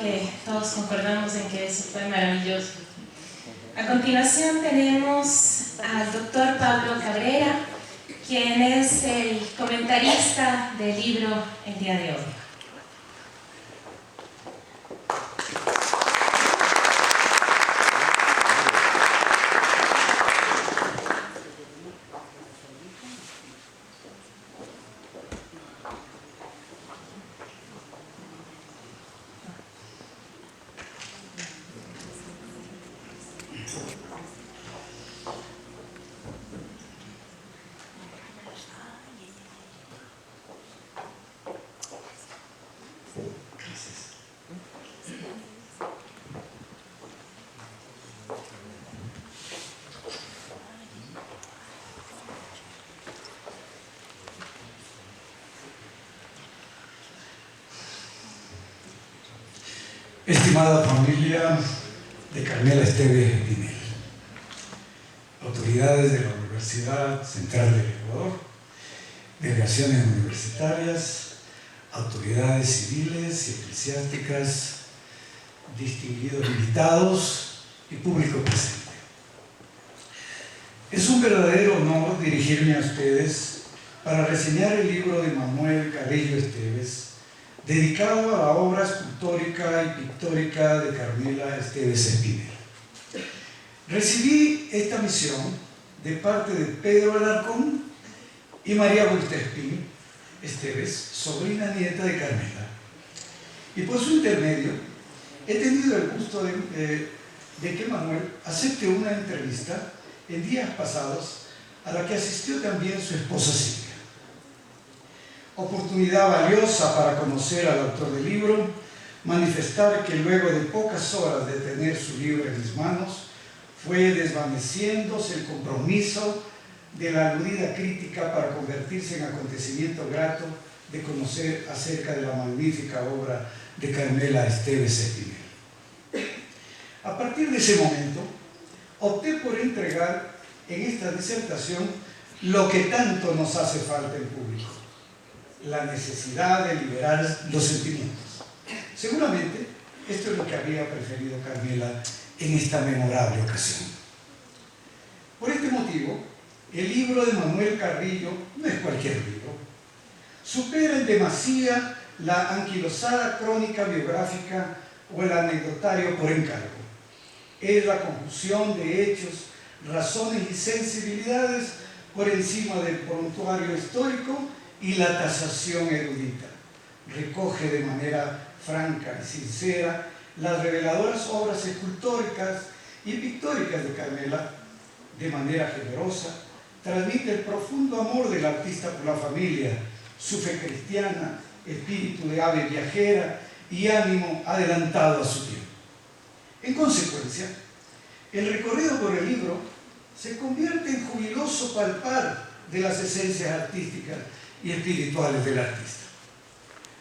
que todos concordamos en que eso fue maravilloso. A continuación tenemos al doctor Pablo Cabrera, quien es el comentarista del libro el día de hoy. Estimada familia de Carmela Esteves Espinel, autoridades de la Universidad Central del Ecuador, delegaciones universitarias, autoridades civiles y eclesiásticas, distinguidos invitados y público presente. Es un verdadero honor dirigirme a ustedes para reseñar el libro de Manuel Carrillo Esteves, dedicado a la obra escultórica y pictórica de Carmela Esteves Espinel. Recibí esta misión de parte de Pedro Alarcón y María Bultespín Esteves, sobrina nieta de Carmela. Y por su intermedio he tenido el gusto de que Manuel acepte una entrevista en días pasados a la que asistió también su esposa Silvia. Oportunidad valiosa para conocer al autor del libro, manifestar que luego de pocas horas de tener su libro en mis manos, fue desvaneciéndose el compromiso de la aludida crítica para convertirse en acontecimiento grato de conocer acerca de la magnífica obra de Carmela Esteves Espinel. A partir de ese momento, opté por entregar en esta disertación lo que tanto nos hace falta en público: la necesidad de liberar los sentimientos. Seguramente esto es lo que había preferido Carmela en esta memorable ocasión. Por este motivo, el libro de Manuel Carrillo no es cualquier libro. Supera en demasía la anquilosada crónica biográfica o el anecdotario por encargo. Es la conjunción de hechos, razones y sensibilidades por encima del prontuario histórico y la tasación erudita. Recoge de manera franca y sincera las reveladoras obras escultóricas y pictóricas de Carmela. De manera generosa transmite el profundo amor del artista por la familia, su fe cristiana, espíritu de ave viajera y ánimo adelantado a su tiempo. En consecuencia, el recorrido por el libro se convierte en jubiloso palpar de las esencias artísticas y espirituales del artista,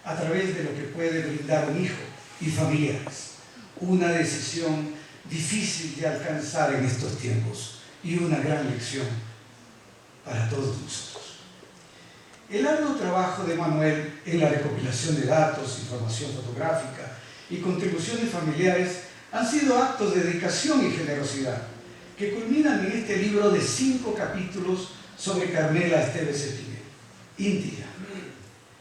a través de lo que puede brindar un hijo y familiares, una decisión difícil de alcanzar en estos tiempos y una gran lección para todos nosotros. El arduo trabajo de Manuel en la recopilación de datos, información fotográfica y contribuciones familiares han sido actos de dedicación y generosidad que culminan en este libro de 5 capítulos sobre Carmela Esteves Espinel. Índiga.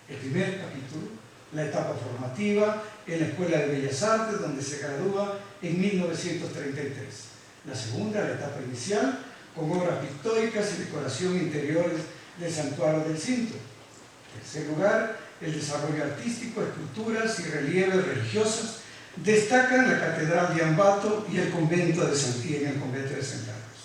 El primer capítulo, la etapa formativa en la Escuela de Bellas Artes, donde se gradúa en 1933. La segunda, la etapa inicial, con obras pictóricas y decoración interiores del Santuario del Cinto. En tercer lugar, el desarrollo artístico, esculturas y relieves religiosas destacan la Catedral de Ambato y el convento de San Carlos.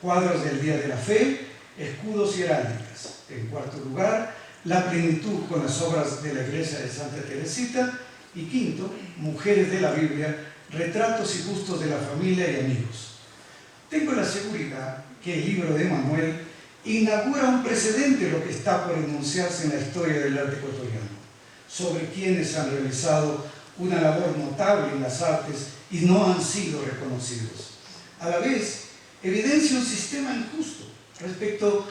Cuadros del Día de la Fe, escudos y heráldicas. En cuarto lugar, la plenitud con las obras de la iglesia de Santa Teresita. Y quinto, mujeres de la Biblia, retratos y bustos de la familia y amigos. Tengo la seguridad que el libro de Manuel inaugura un precedente lo que está por enunciarse en la historia del arte ecuatoriano, sobre quienes han realizado una labor notable en las artes y no han sido reconocidos. A la vez, evidencia un sistema injusto respecto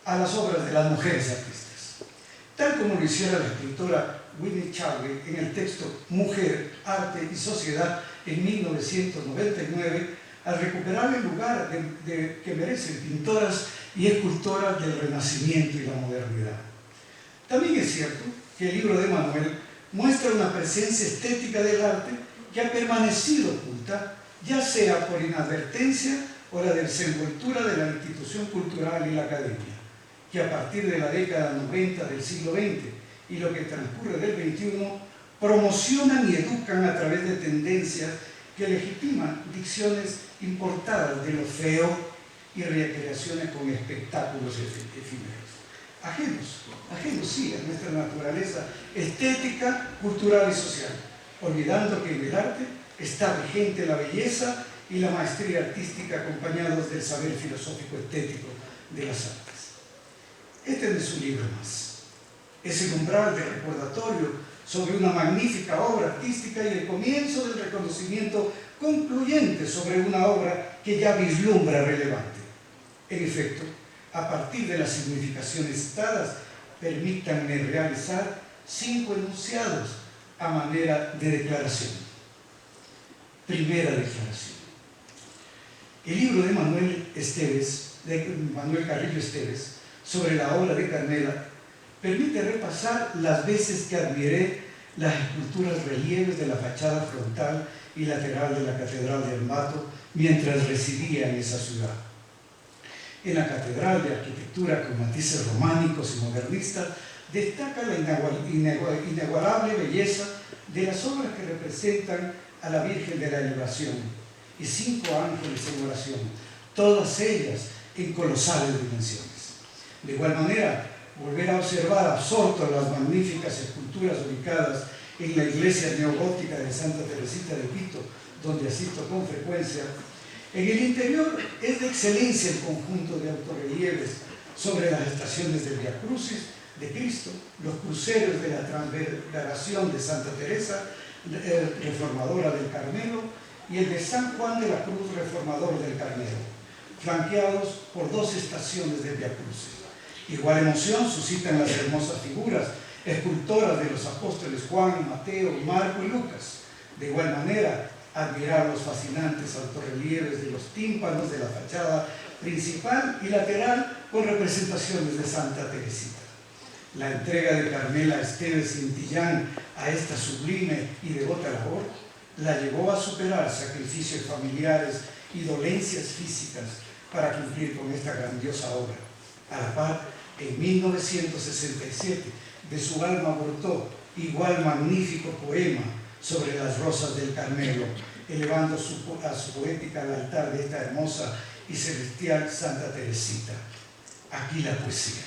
a las obras de las mujeres artistas, tal como lo hiciera la escritora Winnie Chadwick en el texto Mujer, Arte y Sociedad en 1999, al recuperar el lugar que merecen pintoras y escultoras del Renacimiento y la modernidad. También es cierto que el libro de Manuel muestra una presencia estética del arte que ha permanecido oculta, ya sea por inadvertencia o la desenvoltura de la institución cultural y la academia, que a partir de la década 90 del siglo XX y lo que transcurre del XXI, promocionan y educan a través de tendencias que legitiman dicciones importadas de lo feo y recreaciones con espectáculos efímeros. Ajenos sí a nuestra naturaleza estética, cultural y social, olvidando que en el arte está vigente la belleza y la maestría artística acompañados del saber filosófico estético de las artes. Este no es un libro más, es el umbral de recordatorio sobre una magnífica obra artística y el comienzo del reconocimiento concluyente sobre una obra que ya vislumbra relevante. En efecto, a partir de las significaciones dadas, permítanme realizar 5 enunciados a manera de declaración. Primera declaración. El libro de Manuel Carrillo Esteves sobre la obra de Carmela permite repasar las veces que admiré las esculturas relieves de la fachada frontal y lateral de la Catedral de Ambato mientras residía en esa ciudad. En la catedral de arquitectura con matices románicos y modernistas destaca la inigualable belleza de las obras que representan a la Virgen de la Elevación y 5 ángeles en oración, todas ellas en colosales dimensiones. De igual manera, volver a observar absorto las magníficas esculturas ubicadas en la iglesia neogótica de Santa Teresita de Quito, donde asisto con frecuencia. En el interior es de excelencia el conjunto de autorrelieves sobre las estaciones del Vía Crucis de Cristo, los cruceros de la Transfiguración de Santa Teresa, reformadora del Carmelo, y el de San Juan de la Cruz, reformador del Carmelo, flanqueados por 2 estaciones del Vía Crucis. Igual emoción suscitan las hermosas figuras escultoras de los apóstoles Juan, Mateo, Marco y Lucas. De igual manera, admirar los fascinantes autorrelieves de los tímpanos de la fachada principal y lateral con representaciones de Santa Teresita. La entrega de Carmela Esteves Sintillán a esta sublime y devota labor la llevó a superar sacrificios familiares y dolencias físicas para cumplir con esta grandiosa obra. A la par, en 1967, de su alma brotó igual magnífico poema sobre las rosas del Carmelo, elevando a su poética al altar de esta hermosa y celestial Santa Teresita. Aquí la poesía.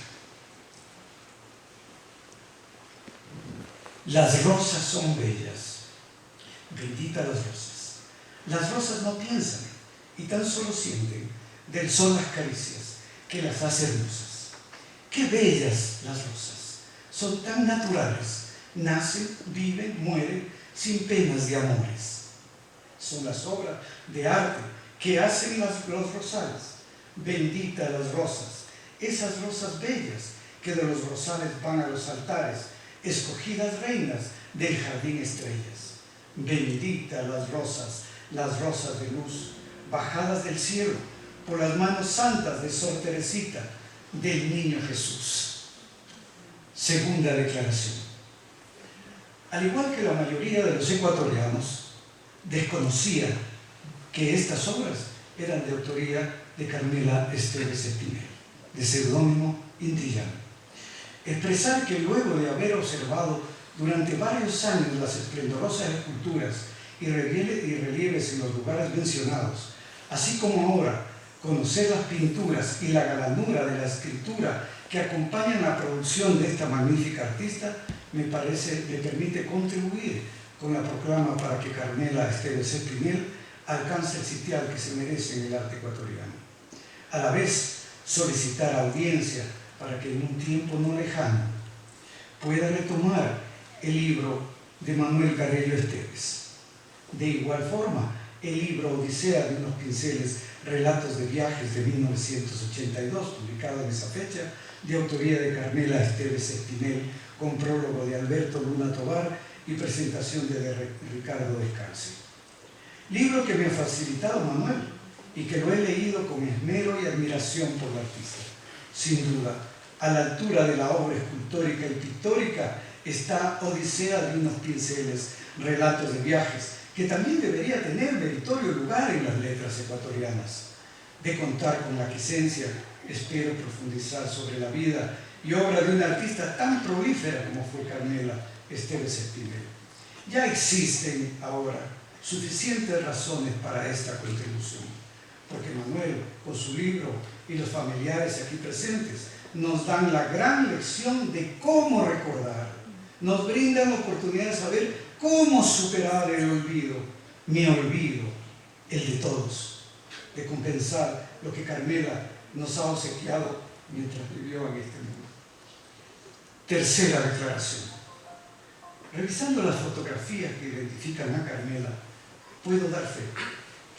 Las rosas son bellas, benditas las rosas. Las rosas no piensan y tan solo sienten del sol las caricias que las hace hermosas. Qué bellas las rosas, son tan naturales, nacen, viven, mueren sin penas de amores. Son las obras de arte que hacen los rosales. Benditas las rosas, esas rosas bellas que de los rosales van a los altares, escogidas reinas del jardín estrellas. Benditas las rosas de luz, bajadas del cielo por las manos santas de Sor Teresita, del Niño Jesús. Segunda declaración. Al igual que la mayoría de los ecuatorianos, desconocía que estas obras eran de autoría de Carmela Esteves Espinel, de seudónimo Intillán. Expresar que luego de haber observado durante varios años las esplendorosas esculturas y relieves en los lugares mencionados, así como ahora conocer las pinturas y la galanura de la escritura que acompañan la producción de esta magnífica artista, me permite contribuir con la proclama para que Carmela Esteves Espinel alcance el sitial que se merece en el arte ecuatoriano. A la vez, solicitar audiencia para que en un tiempo no lejano pueda retomar el libro de Manuel Carrillo Esteves. De igual forma, el libro Odisea de unos pinceles, relatos de viajes de 1982, publicado en esa fecha, de autoría de Carmela Esteves Espinel, con prólogo de Alberto Luna Tovar y presentación de Ricardo Descalce. Libro que me ha facilitado Manuel y que lo he leído con esmero y admiración por la artista. Sin duda, a la altura de la obra escultórica y pictórica está Odisea de unos pinceles, relatos de viajes, que también debería tener meritorio lugar en las letras ecuatorianas. De contar con la quiesencia, espero profundizar sobre la vida y obra de una artista tan prolífera como fue Carmela Esteves Espinel. Ya existen ahora suficientes razones para esta contribución, porque Manuel, con su libro, y los familiares aquí presentes, nos dan la gran lección de cómo recordar, nos brindan la oportunidad de saber cómo superar el olvido, mi olvido, el de todos, de compensar lo que Carmela nos ha obsequiado mientras vivió en este mundo. Tercera declaración. Revisando las fotografías que identifican a Carmela, puedo dar fe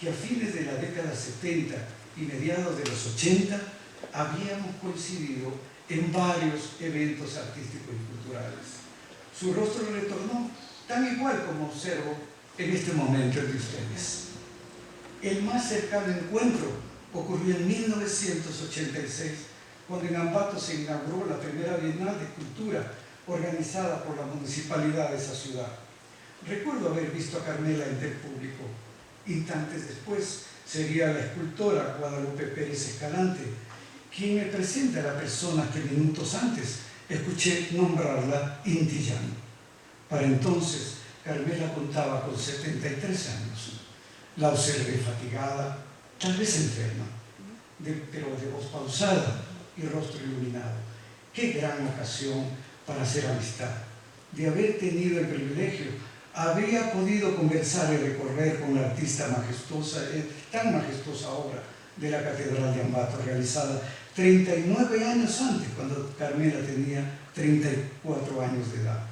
que a fines de la década 70 y mediados de los 80 habíamos coincidido en varios eventos artísticos y culturales. Su rostro retornó tan igual como observo en este momento entre ustedes. El más cercano encuentro ocurrió en 1986, cuando en Ambato se inauguró la primera Bienal de Cultura organizada por la municipalidad de esa ciudad. Recuerdo haber visto a Carmela en el público. Instantes después sería la escultora Guadalupe Pérez Escalante quien me presenta a la persona que minutos antes escuché nombrarla Inti Llano. Para entonces, Carmela contaba con 73 años. La observé fatigada, tal vez enferma, pero de voz pausada y rostro iluminado. ¡Qué gran ocasión para hacer amistad! De haber tenido el privilegio, habría podido conversar y recorrer con la artista majestuosa, tan majestuosa obra de la Catedral de Ambato, realizada 39 años antes, cuando Carmela tenía 34 años de edad.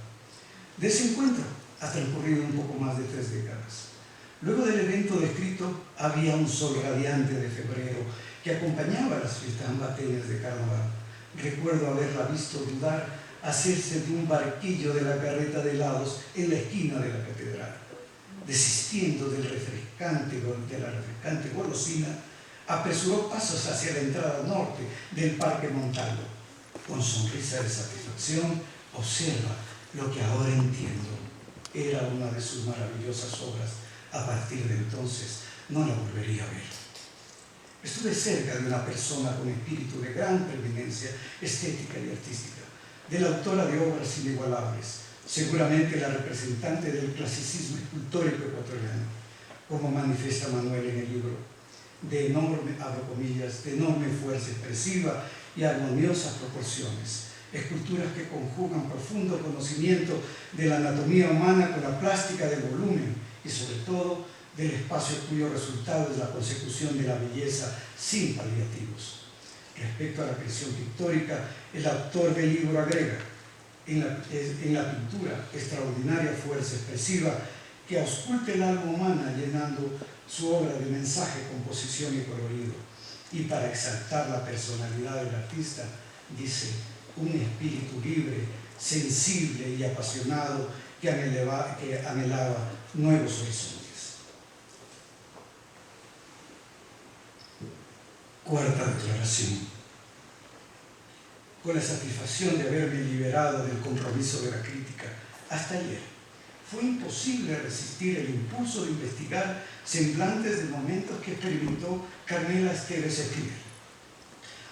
De ese encuentro ha transcurrido un poco más de 3 décadas. Luego del evento descrito, había un sol radiante de febrero que acompañaba las fiestas ambateñas de carnaval. Recuerdo haberla visto dudar, hacerse de un barquillo de la carreta de helados en la esquina de la catedral. Desistiendo de la refrescante golosina, apresuró pasos hacia la entrada norte del Parque Montalvo. Con sonrisa de satisfacción, observa lo que ahora entiendo. Era una de sus maravillosas obras. A partir de entonces, no la volvería a ver. Estuve cerca de una persona con espíritu de gran preeminencia estética y artística, de la autora de obras inigualables, seguramente la representante del clasicismo escultórico ecuatoriano, como manifiesta Manuel en el libro, de enorme, abro comillas, de enorme fuerza expresiva y armoniosas proporciones, esculturas que conjugan profundo conocimiento de la anatomía humana con la plástica del volumen y sobre todo del espacio cuyo resultado es la consecución de la belleza sin paliativos. Respecto a la creación pictórica, el autor del libro agrega, en la pintura, extraordinaria fuerza expresiva que ausculte el alma humana llenando su obra de mensaje, composición y colorido. Y para exaltar la personalidad del artista, dice, un espíritu libre, sensible y apasionado que anhelaba nuevos horizontes. Cuarta declaración. Con la satisfacción de haberme liberado del compromiso de la crítica, hasta ayer fue imposible resistir el impulso de investigar semblantes de momentos que experimentó Carmela Esteves Espinel.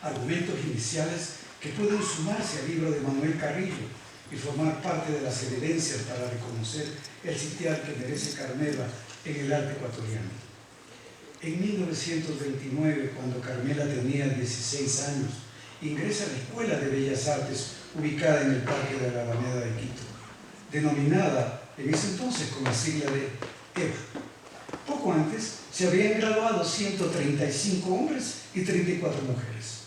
Argumentos iniciales que pueden sumarse al libro de Manuel Carrillo y formar parte de las evidencias para reconocer el sitial que merece Carmela en el arte ecuatoriano. En 1929, cuando Carmela tenía 16 años, ingresa a la Escuela de Bellas Artes ubicada en el Parque de la Alameda de Quito, denominada en ese entonces con la sigla de EVA. Poco antes se habían graduado 135 hombres y 34 mujeres.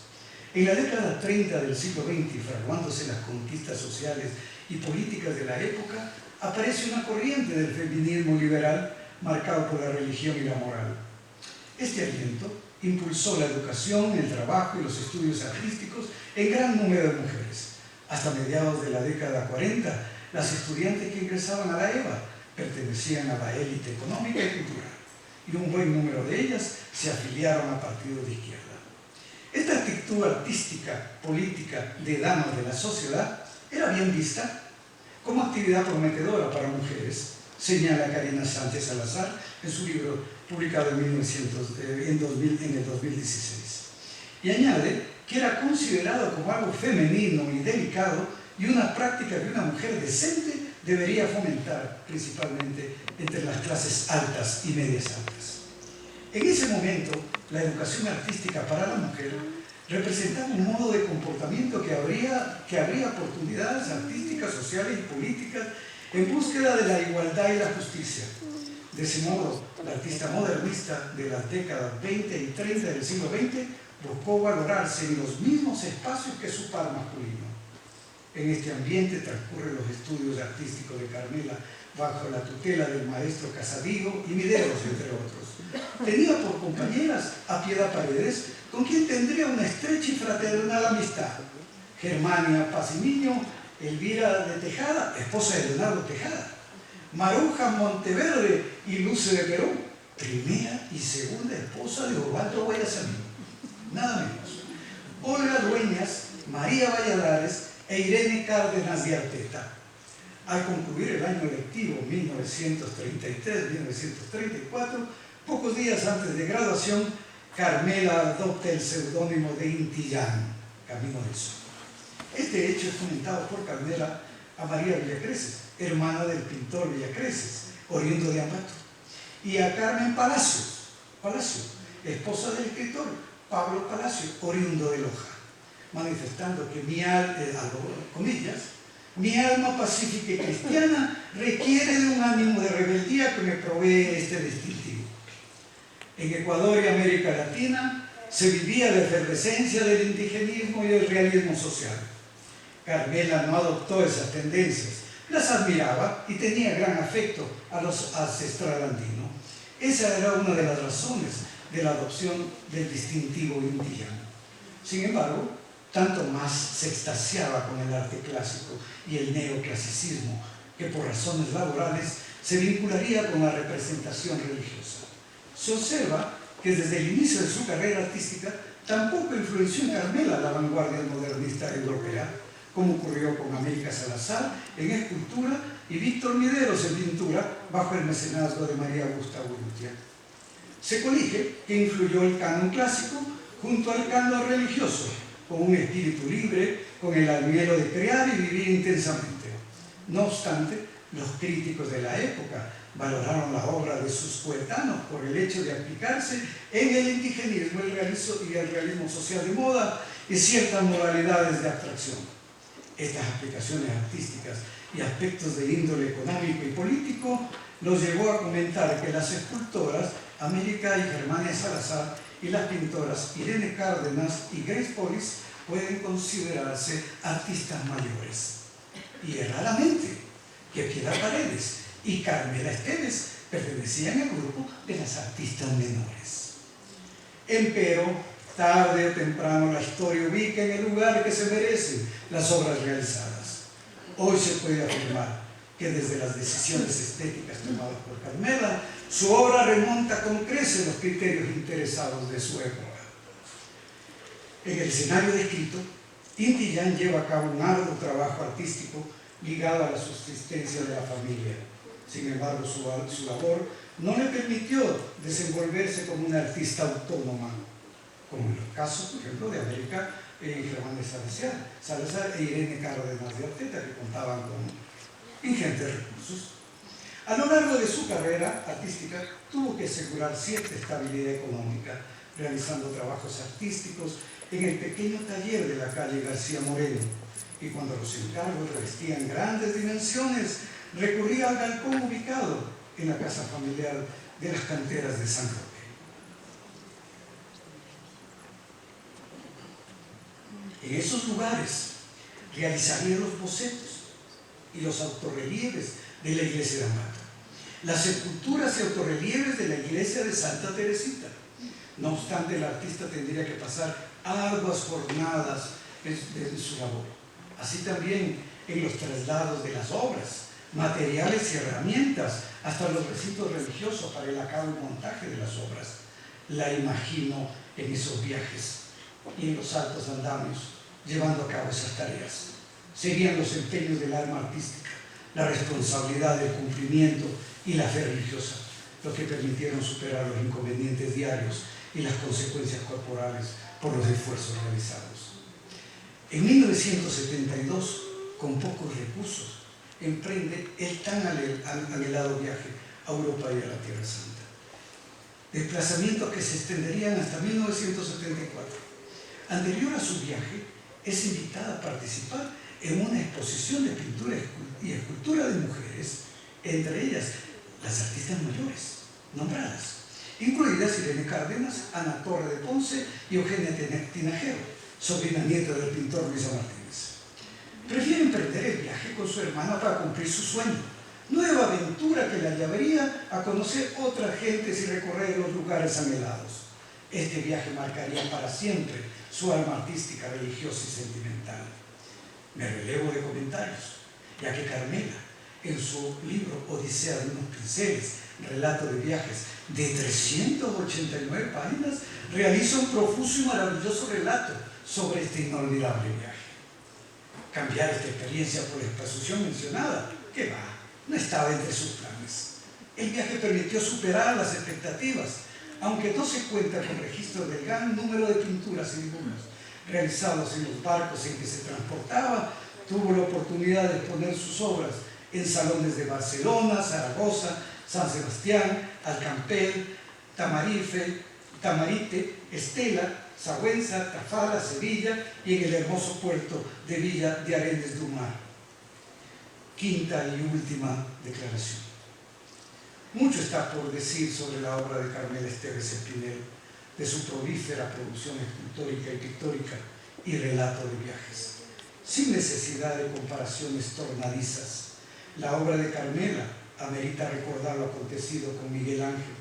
En la década 30 del siglo XX, fraguándose las conquistas sociales y políticas de la época, aparece una corriente del feminismo liberal marcado por la religión y la moral. Este aliento impulsó la educación, el trabajo y los estudios artísticos en gran número de mujeres, Hasta mediados de la década 40, las estudiantes que ingresaban a la EVA pertenecían a la élite económica y cultural, y un buen número de ellas se afiliaron a partidos de izquierda. Esta actitud artística, política de damas de la sociedad era bien vista como actividad prometedora para mujeres, señala Karina Sánchez Salazar en su libro publicado en el 2016. Y añade que era considerado como algo femenino y delicado y una práctica que una mujer decente debería fomentar principalmente entre las clases altas y medias altas. En ese momento, la educación artística para la mujer representaba un modo de comportamiento que abría oportunidades artísticas, sociales y políticas en búsqueda de la igualdad y la justicia. De ese modo, la artista modernista de las décadas 20 y 30 del siglo XX buscó valorarse en los mismos espacios que su par masculino. En este ambiente transcurren los estudios artísticos de Carmela bajo la tutela del maestro Casadigo y Mideros, entre otros. Tenía por compañeras a Piedad Paredes, con quien tendría una estrecha y fraternal amistad. Germania Pacimiño, Elvira de Tejada, esposa de Leonardo Tejada. Maruja Monteverde y Luce de Perú, primera y segunda esposa de Osvaldo Guayasamín. Nada menos. Olga Dueñas, María Valladares e Irene Cárdenas de Arteta. Al concluir el año lectivo 1933-1934, pocos días antes de graduación, Carmela adopta el seudónimo de Intillán, Camino del Sol. Este hecho es comentado por Carmela a María Villacreces, hermana del pintor Villacreces, oriundo de Ambato, y a Carmen Palacio, esposa del escritor Pablo Palacio, oriundo de Loja, manifestando que mi alma pacífica y cristiana requiere de un ánimo de rebeldía que me provee este distintivo. En Ecuador y América Latina se vivía la efervescencia del indigenismo y el realismo social. Carmela no adoptó esas tendencias, las admiraba y tenía gran afecto a los ancestral andino. Esa era una de las razones de la adopción del distintivo intillano. Sin embargo, tanto más se extasiaba con el arte clásico y el neoclasicismo, que por razones laborales se vincularía con la representación religiosa. Se observa que desde el inicio de su carrera artística tampoco influenció en Carmela la vanguardia modernista europea, como ocurrió con América Salazar en escultura y Víctor Mideros en pintura bajo el mecenazgo de María Augusta Urrutia. Se colige que influyó el canon clásico junto al canon religioso, con un espíritu libre, con el anhelo de crear y vivir intensamente. No obstante, los críticos de la época valoraron la obra de sus coetanos por el hecho de aplicarse en el indigenismo y el realismo social de moda y ciertas modalidades de abstracción. Estas aplicaciones artísticas y aspectos de índole económico y político los llevó a comentar que las escultoras América y Germania Salazar y las pintoras Irene Cárdenas y Grace Polis pueden considerarse artistas mayores. Y raramente que Piedad Paredes y Carmela Esteves pertenecían al grupo de las artistas menores. Empero, tarde o temprano la historia ubica en el lugar que se merecen las obras realizadas. Hoy se puede afirmar que desde las decisiones estéticas tomadas por Carmela, su obra remonta con creces los criterios interesados de su época. En el escenario descrito, Intillán lleva a cabo un arduo trabajo artístico ligado a la subsistencia de la familia. Sin embargo, su labor no le permitió desenvolverse como una artista autónoma, como en el caso, por ejemplo, de América Germán de Salazar e Irene Cárdenas de Arteta, que contaban con ingentes recursos. A lo largo de su carrera artística tuvo que asegurar cierta estabilidad económica, realizando trabajos artísticos en el pequeño taller de la calle García Moreno, y cuando los encargos revestían grandes dimensiones, recurría al balcón ubicado en la casa familiar de las canteras de San Roque. En esos lugares realizaría los bocetos y los autorrelieves de la iglesia de Ambato, las esculturas y autorrelieves de la iglesia de Santa Teresita. No obstante, el artista tendría que pasar arduas jornadas de su labor. así también en los traslados de las obras, materiales y herramientas, hasta los recintos religiosos para el acabo y montaje de las obras. La imagino en esos viajes y en los altos andamios, llevando a cabo esas tareas. Serían los empeños del alma artística, la responsabilidad del cumplimiento y la fe religiosa, lo que permitieron superar los inconvenientes diarios y las consecuencias corporales por los esfuerzos realizados. En 1972, con pocos recursos, emprende el tan anhelado viaje a Europa y a la Tierra Santa. Desplazamientos que se extenderían hasta 1974. Anterior a su viaje, es invitada a participar en una exposición de pintura y escultura de mujeres, entre ellas las artistas mayores nombradas, incluidas Irene Cárdenas, Ana Torre de Ponce y Eugenia Tinajero, sobrina nieta del pintor Luisa Martínez. Prefiere emprender el viaje con su hermana para cumplir su sueño, nueva aventura que la llevaría a conocer otras gentes y recorrer los lugares anhelados. Este viaje marcaría para siempre su alma artística, religiosa y sentimental. Me relevo de comentarios, ya que Carmela, en su libro Odisea de unos pinceles, relato de viajes de 389 páginas, realiza un profuso y maravilloso relato sobre este inolvidable viaje. Cambiar esta experiencia por la exposición mencionada, ¿qué va? No estaba entre sus planes. El viaje permitió superar las expectativas, aunque no se cuenta con registro del gran número de pinturas y dibujos realizados en los barcos en que se transportaba. Tuvo la oportunidad de exponer sus obras en salones de Barcelona, Zaragoza, San Sebastián, Alcampel, Tamarite, Estela, Sagüenza, Tafalla, Sevilla y en el hermoso puerto de Villa de Arenys do Mar. Quinta y última declaración. Mucho está por decir sobre la obra de Carmela Esteves Espinel, de su prolífera producción escultórica y pictórica y relato de viajes. Sin necesidad de comparaciones tornadizas, la obra de Carmela amerita recordar lo acontecido con Miguel Ángel,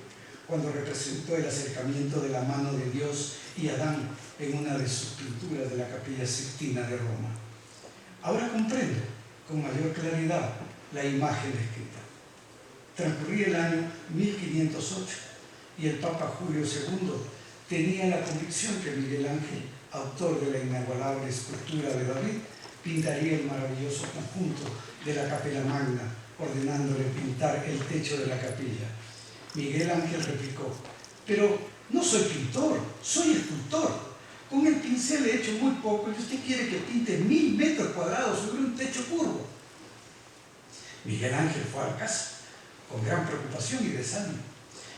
cuando representó el acercamiento de la mano de Dios y Adán en una de sus pinturas de la Capilla Sixtina de Roma. Ahora comprendo con mayor claridad la imagen descrita. Transcurría el año 1508 y el Papa Julio II tenía la convicción que Miguel Ángel, autor de la inigualable escultura de David, pintaría el maravilloso conjunto de la Capella Magna, ordenándole pintar el techo de la capilla. Miguel Ángel replicó: pero no soy pintor, soy escultor. Con el pincel he hecho muy poco y usted quiere que pinte 1000 metros cuadrados sobre un techo curvo. Miguel Ángel fue a la casa con gran preocupación y desánimo,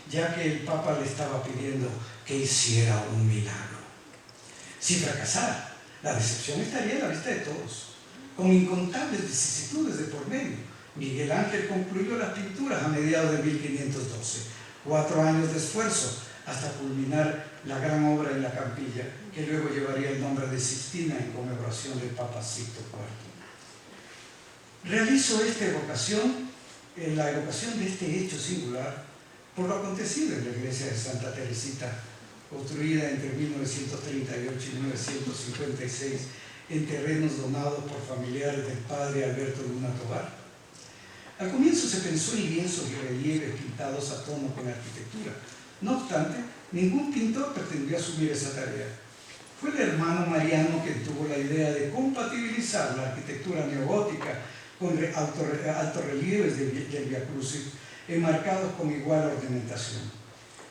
ya que el Papa le estaba pidiendo que hiciera un milagro. Si fracasara, la decepción estaría a la vista de todos. Con incontables vicisitudes de por medio, Miguel Ángel concluyó las pinturas a mediados de 1512, 4 años de esfuerzo hasta culminar la gran obra en la capilla, que luego llevaría el nombre de Sixtina en conmemoración del Papa Sixto IV. Realizo esta evocación, la evocación de este hecho singular, por lo acontecido en la iglesia de Santa Teresita, construida entre 1938 y 1956 en terrenos donados por familiares del padre Alberto Luna Tovar. Al comienzo se pensó en lienzos y relieves pintados a tono con la arquitectura. No obstante, ningún pintor pretendió asumir esa tarea. Fue el hermano Mariano quien tuvo la idea de compatibilizar la arquitectura neogótica con altos relieves del Via Crucis, enmarcados con igual ornamentación.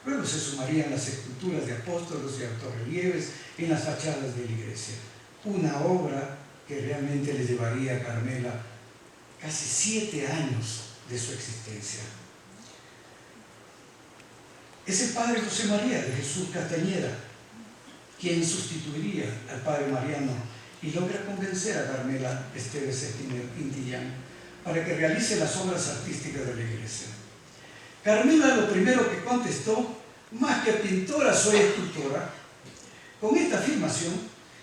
Luego se sumarían las esculturas de apóstolos y altorrelieves en las fachadas de la iglesia. Una obra que realmente le llevaría a Carmela casi 7 años de su existencia. Es el padre José María de Jesús Castañeda quien sustituiría al padre Mariano y logra convencer a Carmela Esteves Espinel Intillán para que realice las obras artísticas de la iglesia. Carmela lo primero que contestó: más que pintora, soy escultora. Con esta afirmación,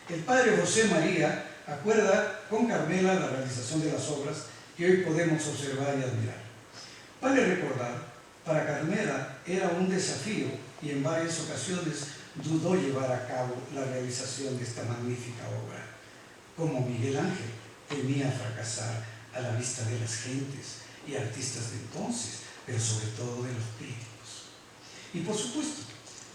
el padre José María acuerda con Carmela la realización de las obras que hoy podemos observar y admirar. Vale recordar, para Carmela era un desafío y en varias ocasiones dudó llevar a cabo la realización de esta magnífica obra. Como Miguel Ángel, temía fracasar a la vista de las gentes y artistas de entonces, pero sobre todo de los críticos. Y por supuesto,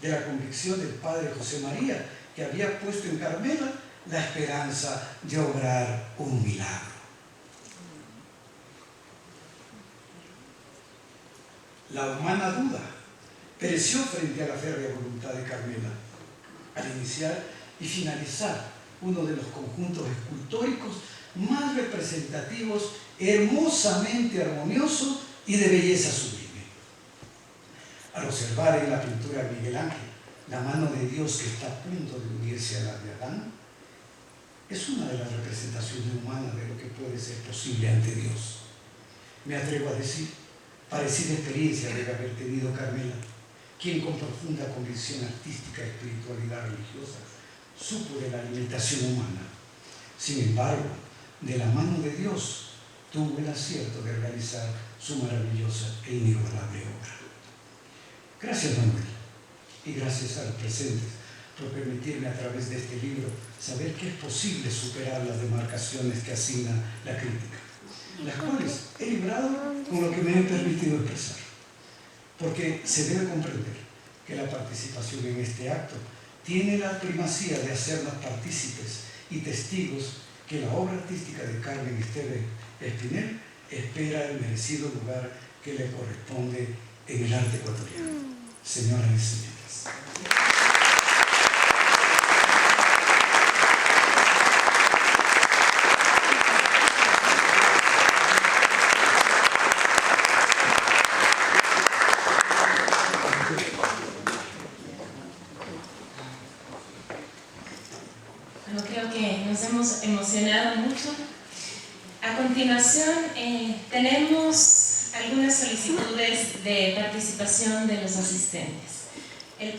de la convicción del padre José María, que había puesto en Carmela la esperanza de obrar un milagro. La humana duda pereció frente a la férrea voluntad de Carmela al iniciar y finalizar uno de los conjuntos escultóricos más representativos, hermosamente armonioso y de belleza sublime. Al observar en la pintura de Miguel Ángel la mano de Dios que está a punto de unirse a la de Adán, es una de las representaciones humanas de lo que puede ser posible ante Dios. Me atrevo a decir, parecida experiencia debe haber tenido Carmela, quien con profunda convicción artística y espiritualidad religiosa supo de la alimentación humana. Sin embargo, de la mano de Dios tuvo el acierto de realizar su maravillosa e inigualable obra. Gracias, Manuel, y gracias a los presentes por permitirme a través de este libro saber que es posible superar las demarcaciones que asigna la crítica, las cuales he librado con lo que me he permitido expresar, porque se debe comprender que la participación en este acto tiene la primacía de hacernos partícipes y testigos que la obra artística de Carmen Esteve Espinel espera el merecido lugar que le corresponde en el arte ecuatoriano. Señoras y señores. Bueno, creo que nos hemos emocionado mucho. A continuación, tenemos algunas solicitudes de participación de los asistentes.